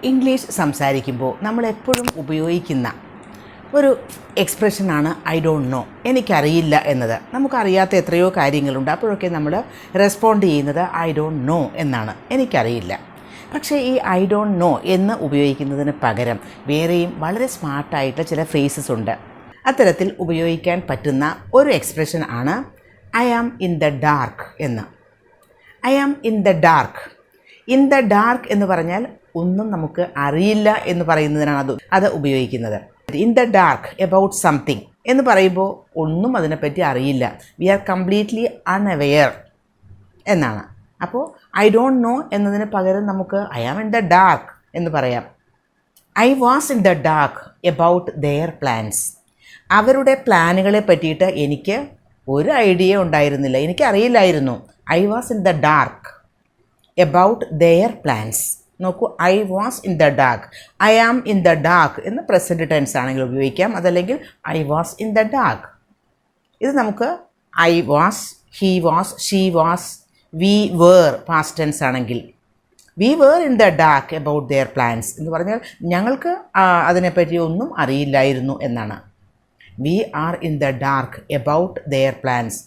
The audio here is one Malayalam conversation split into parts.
ഇംഗ്ലീഷ് സംസാരിക്കുമ്പോൾ നമ്മളെപ്പോഴും ഉപയോഗിക്കുന്ന ഒരു എക്സ്പ്രഷനാണ് ഐ ഡോണ്ട് നോ, എനിക്കറിയില്ല എന്നത്. നമുക്കറിയാത്ത എത്രയോ കാര്യങ്ങളുണ്ട്. അപ്പോഴൊക്കെ നമ്മൾ റെസ്പോണ്ട് ചെയ്യുന്നത് ഐ ഡോണ്ട് നോ എന്നാണ്, എനിക്കറിയില്ല. പക്ഷേ ഈ ഐ ഡോണ്ട് നോ എന്ന് ഉപയോഗിക്കുന്നതിന് പകരം വേറെയും വളരെ സ്മാർട്ടായിട്ട് ചില ഫ്രേസസ് ഉണ്ട്. അത്തരത്തിൽ ഉപയോഗിക്കാൻ പറ്റുന്ന ഒരു എക്സ്പ്രഷൻ ആണ് I am in the dark എന്ന്. I am in the dark. In the dark എന്ന് പറഞ്ഞാൽ ഒന്നും നമുക്ക് അറിയില്ല എന്ന് പറയുന്നതിനാണ് അത് ഉപയോഗിക്കുന്നത്. In the dark about something എന്ന് പറയുമ്പോൾ ഒന്നും അതിനെപ്പറ്റി അറിയില്ല, വി ആർ കംപ്ലീറ്റ്ലി അൺഅവെയർ എന്നാണ്. അപ്പോൾ ഐ ഡോണ്ട് നോ എന്നതിന് പകരം നമുക്ക് I am in the dark എന്ന് പറയാം. I was in the dark about their plans. അവരുടെ പ്ലാനുകളെ പറ്റിയിട്ട് എനിക്ക് ഒരു ഐഡിയ ഉണ്ടായിരുന്നില്ല, എനിക്കറിയില്ലായിരുന്നു. I was in the dark about their plans. നോക്കൂ, I was in the dark, I am in the dark എന്ന് പ്രസൻറ്റ് ടെൻസ് ആണെങ്കിൽ ഉപയോഗിക്കാം. അതല്ലെങ്കിൽ I was in the dark. ഇത് നമുക്ക് I was, he was, she was, we were past tense ആണെങ്കിൽ V were in the dark about their plans എന്ന് പറഞ്ഞാൽ ഞങ്ങൾക്ക് അതിനെപ്പറ്റി ഒന്നും അറിയില്ലായിരുന്നു എന്നാണ്. We are in the dark about their plans.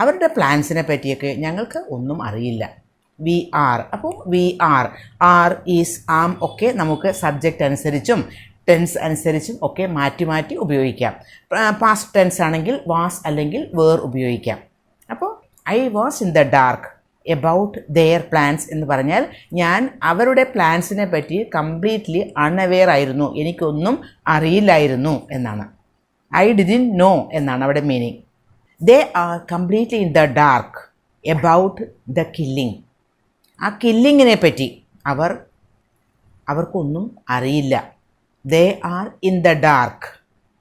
അവരുടെ പ്ലാൻസിനെ പറ്റിയൊക്കെ ഞങ്ങൾക്ക് ഒന്നും അറിയില്ല. We are. അപ്പോൾ വി ആർ ഈസ്, ആം ഒക്കെ നമുക്ക് സബ്ജക്റ്റ് അനുസരിച്ചും ടെൻസ് അനുസരിച്ചും ഒക്കെ മാറ്റി മാറ്റി ഉപയോഗിക്കാം. പാസ്റ്റ് ടെൻസ് ആണെങ്കിൽ വാസ് അല്ലെങ്കിൽ വേർ ഉപയോഗിക്കാം. അപ്പോൾ I was in the dark about their plans എന്ന് പറഞ്ഞാൽ ഞാൻ അവരുടെ പ്ലാൻസിനെ പറ്റി കംപ്ലീറ്റ്ലി അൺഅവെയർ ആയിരുന്നു, എനിക്കൊന്നും അറിയില്ലായിരുന്നു എന്നാണ്. ഐ ഡിഡിൻറ്റ് നോ എന്നാണ് അവിടെ meaning. They are completely in the dark about the killing. ആ കില്ലിങ്ങിനെ പറ്റി അവർക്കൊന്നും അറിയില്ല. They are in the dark.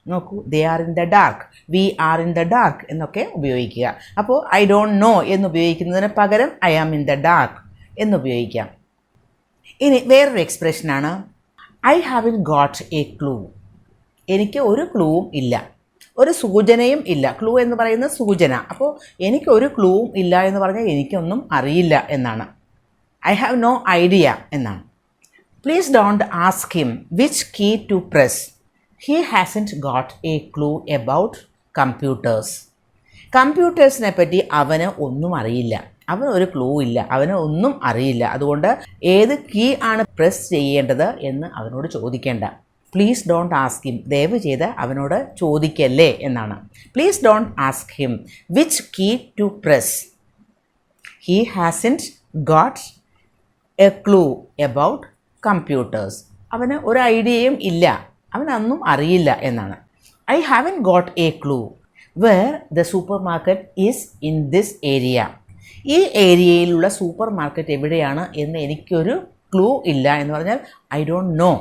നോക്കൂ, they are in the dark, we are in the dark എന്നൊക്കെ ഉപയോഗിക്കുക. അപ്പോൾ ഐ ഡോണ്ട് നോ എന്ന് ഉപയോഗിക്കുന്നതിന് പകരം I am in the dark എന്ന് ഉപയോഗിക്കാം. ഇനി വേറൊരു എക്സ്പ്രഷനാണ് I haven't got a clue. എനിക്ക് ഒരു ക്ലൂവും ഇല്ല, ഒരു സൂചനയും ഇല്ല. ക്ലൂ എന്ന് പറയുന്നത് സൂചന. അപ്പോൾ എനിക്കൊരു ക്ലൂവും ഇല്ല എന്ന് പറഞ്ഞാൽ എനിക്കൊന്നും അറിയില്ല എന്നാണ്. ഐ ഹാവ് നോ ഐഡിയ എന്നാണ്. Please don't ask him which key to press, he hasn't got a clue about computers. കമ്പ്യൂട്ടേഴ്സിനെ പറ്റി അവന് ഒന്നും അറിയില്ല, അവന് ഒരു ക്ലൂ ഇല്ല, അവന് ഒന്നും അറിയില്ല. അതുകൊണ്ട് ഏത് കീ ആണ് പ്രസ് ചെയ്യേണ്ടത് എന്ന് അവനോട് ചോദിക്കേണ്ട. പ്ലീസ് ഡോണ്ട് ആസ്ക് ഹിം, ദയവ് ചെയ്ത് അവനോട് ചോദിക്കല്ലേ എന്നാണ്. Please don't ask him which key to press, he hasn't got a clue about computers. അവന് ഒരു ഐഡിയയും ഇല്ല, അവനൊന്നും അറിയില്ല എന്നാണ്. I haven't got a clue where the supermarket is in this area. ഈ ഏരിയയിലുള്ള സൂപ്പർ മാർക്കറ്റ് എവിടെയാണ് എന്ന് എനിക്കൊരു ക്ലൂ ഇല്ല എന്ന് പറഞ്ഞാൽ I don't know.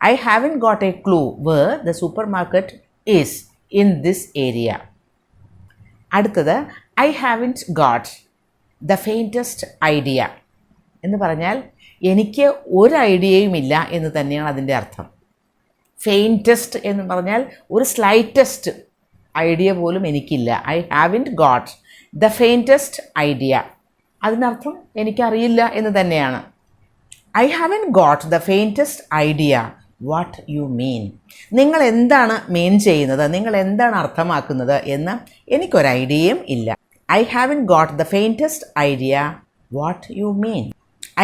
I haven't got a clue where the supermarket is in this area. അടുത്തത് I haven't got the faintest idea എന്ന് പറഞ്ഞാൽ എനിക്ക് ഒരു ഐഡിയയും ഇല്ല എന്ന് തന്നെയാണ് അതിൻ്റെ അർത്ഥം. ഫെയിൻറ്റസ്റ്റ് എന്ന് പറഞ്ഞാൽ ഒരു സ്ലൈറ്റസ്റ്റ് ഐഡിയ പോലും എനിക്കില്ല. I haven't got the faintest idea, അതിനർത്ഥം എനിക്കറിയില്ല എന്ന് തന്നെയാണ്. I haven't got the faintest idea what you mean. നിങ്ങൾ എന്താണ് മീൻ ചെയ്യുന്നത്, നിങ്ങൾ എന്താണ് അർത്ഥമാക്കുന്നത് എന്ന് എനിക്കൊരു ഐഡിയയും ഇല്ല. I haven't got the faintest idea what you mean.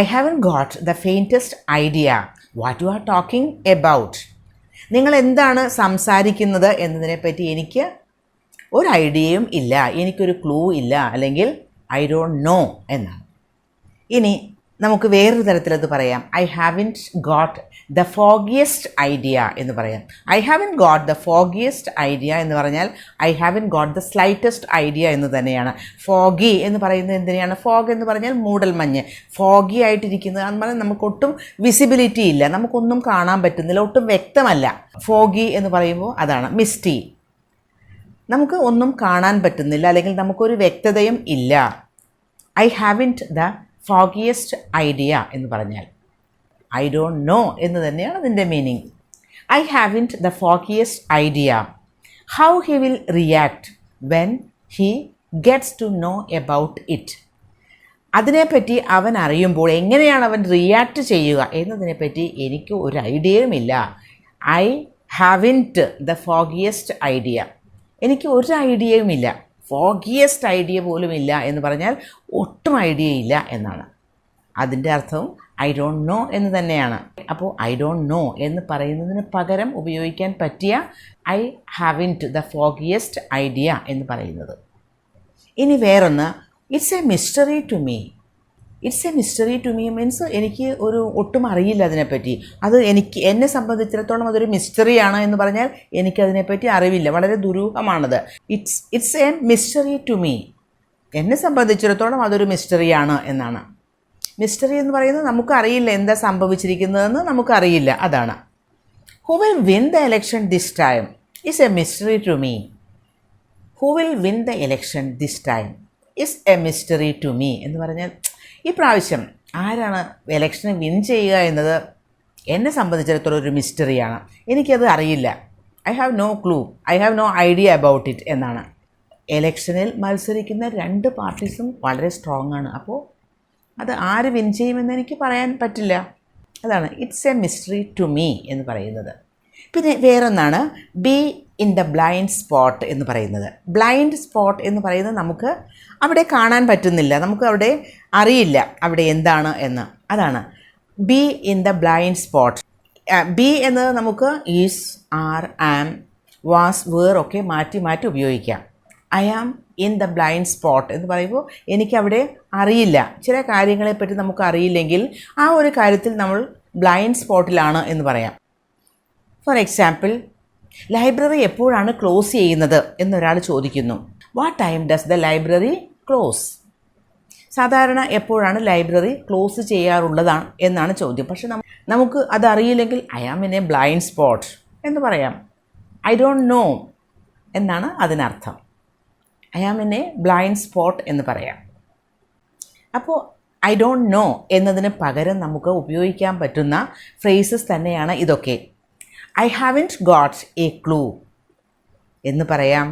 I haven't got the faintest idea what you are talking about. നിങ്ങൾ എന്താണ് സംസാരിക്കുന്നത് എന്നതിനെപ്പറ്റി എനിക്ക് ഒരു ഐഡിയയും ഇല്ല, എനിക്കൊരു ക്ലൂ ഇല്ല, അല്ലെങ്കിൽ ഐ ഡോണ്ട് നോ എന്നാണ്. ഇനി നമുക്ക് വേറൊരു തരത്തിലത് പറയാം. I haven't got the foggiest idea എന്ന് പറയാം. I haven't got the foggiest idea എന്ന് പറഞ്ഞാൽ I haven't got the slightest idea എന്ന് തന്നെയാണ്. ഫോഗി എന്ന് പറയുന്നത് എന്തിനാണ്? ഫോഗ് എന്ന് പറഞ്ഞാൽ മൂടൽമഞ്ഞ്. ഫോഗി ആയിട്ടിരിക്കുന്നത് എന്ന് പറഞ്ഞാൽ നമുക്കൊട്ടും വിസിബിലിറ്റി ഇല്ല, നമുക്കൊന്നും കാണാൻ പറ്റുന്നില്ല, ഒട്ടും വ്യക്തമല്ല. ഫോഗി എന്ന് പറയുമ്പോൾ അതാണ് മിസ്റ്റി, നമുക്ക് ഒന്നും കാണാൻ പറ്റുന്നില്ല, അല്ലെങ്കിൽ നമുക്കൊരു വ്യക്തതയും ഇല്ല. I haven't the foggiest idea എന്ന് പറഞ്ഞാൽ ഐ ഡോണ്ട് നോ എന്ന് തന്നെയാണ് അതിൻ്റെ meaning. I haven't the foggiest idea how he will react when he gets to know about it. അതിനെപ്പറ്റി അവൻ അറിയുമ്പോൾ എങ്ങനെയാണ് അവൻ റിയാക്ട് ചെയ്യുക എന്നതിനെപ്പറ്റി എനിക്ക് ഒരു ഐഡിയയുമില്ല. I haven't the foggiest idea. എനിക്ക് ഒരു ഐഡിയയുമില്ല. ഫോഗിയസ്റ്റ് ഐഡിയ പോലും ഇല്ല എന്ന് പറഞ്ഞാൽ ഒട്ടും ഐഡിയ ഇല്ല എന്നാണ്. അതിൻ്റെ അർത്ഥവും ഐ ഡോണ്ട് നോ എന്ന് തന്നെയാണ്. അപ്പോൾ ഐ ഡോണ്ട് നോ എന്ന് പറയുന്നതിന് പകരം ഉപയോഗിക്കാൻ പറ്റിയ I haven't the foggiest idea എന്ന് പറയുന്നത്. ഇനി വേറൊന്ന്, it's a mystery to me. It's a mystery to me means എനിക്ക് ഒട്ടും അറിയില്ല അതിനെപ്പറ്റി. അത് എന്നെ സംബന്ധിച്ചിടത്തോളം അതൊരു മിസ്റ്ററിയാണ് എന്ന് പറഞ്ഞാൽ എനിക്കതിനെപ്പറ്റി അറിവില്ല, വളരെ ദുരൂഹമാണത്. It's a mystery to me. എന്നെ സംബന്ധിച്ചിടത്തോളം അതൊരു മിസ്റ്ററിയാണ് എന്നാണ്. മിസ്റ്ററി എന്ന് പറയുന്നത് നമുക്കറിയില്ല, എന്താ സംഭവിച്ചിരിക്കുന്നതെന്ന് നമുക്കറിയില്ല, അതാണ്. Who will win the election this time is a mystery to me. Who will win the election this time is a mystery to me എന്ന് പറഞ്ഞാൽ ഈ പ്രാവശ്യം ആരാണ് എലക്ഷനെ വിൻ ചെയ്യുക എന്നത് എന്നെ സംബന്ധിച്ചിടത്തോളം ഒരു മിസ്റ്ററിയാണ്, എനിക്കത് അറിയില്ല. I have no clue, I have no idea about it എന്നാണ്. എലക്ഷനിൽ മത്സരിക്കുന്ന രണ്ട് പാർട്ടീസും വളരെ സ്ട്രോങ് ആണ്. അപ്പോൾ അത് ആര് വിൻ ചെയ്യുമെന്ന് എനിക്ക് പറയാൻ പറ്റില്ല. അതാണ് it's a mystery to me എന്ന് പറയുന്നത്. പിന്നെ വേറൊന്നാണ് be in the blind spot എന്ന് പറയുന്നത്. ബ്ലൈൻഡ് സ്പോട്ട് എന്ന് പറയുന്നത് നമുക്ക് അവിടെ കാണാൻ പറ്റുന്നില്ല, നമുക്ക് അവിടെ അറിയില്ല അവിടെ എന്താണ് എന്ന്. അതാണ് be in the blind spot. Be എന്നത് നമുക്ക് is, are, am, was, were ഒക്കെ മാറ്റി മാറ്റി ഉപയോഗിക്കാം. I am in the blind spot എന്ന് പറയുമ്പോൾ എനിക്കവിടെ അറിയില്ല, ചില കാര്യങ്ങളെപ്പറ്റി നമുക്ക് അറിയില്ലെങ്കിൽ ആ ഒരു കാര്യത്തിൽ നമ്മൾ ബ്ലൈൻഡ് സ്പോട്ടിലാണ് എന്ന് പറയാം. ഫോർ എക്സാമ്പിൾ, ലൈബ്രറി എപ്പോഴാണ് ക്ലോസ് ചെയ്യുന്നത് എന്നൊരാൾ ചോദിക്കുന്നു. What time does the library close? സാധാരണ എപ്പോഴാണ് ലൈബ്രറി ക്ലോസ് ചെയ്യാറുള്ളതാണ് എന്നാണ് ചോദ്യം. പക്ഷെ നമുക്ക് അതറിയില്ലെങ്കിൽ I am in a blind spot എന്ന് പറയാം. ഐ ഡോണ്ട് നോ എന്നാണ് അതിനർത്ഥം. I am in a blind spot എന്ന് പറയാം. അപ്പോൾ ഐ ഡോണ്ട് നോ എന്നതിന് പകരം നമുക്ക് ഉപയോഗിക്കാൻ പറ്റുന്ന ഫ്രേസസ് തന്നെയാണ് ഇതൊക്കെ. I haven't got a clue എന്ന് പറയാം.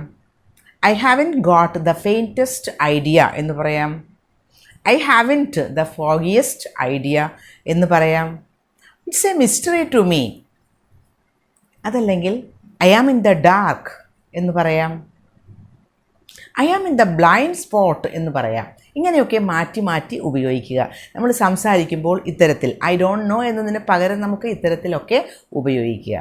I haven't got the faintest idea എന്ന് പറയാം. I haven't the foggiest idea എന്ന് പറയാം. It's a mystery to me. അതല്ലെങ്കിൽ I am in the dark എന്ന് പറയാം. I am in the blind spot എന്ന് പറയാം. ഇങ്ങനെയൊക്കെ മാറ്റി മാറ്റി ഉപയോഗിക്കുക. നമ്മൾ സംസാരിക്കുമ്പോൾ ഇത്തരത്തിൽ ഐ ഡോണ്ട് നോ എന്നതിന് പകരം നമുക്ക് ഇത്തരത്തിലൊക്കെ ഉപയോഗിക്കുക.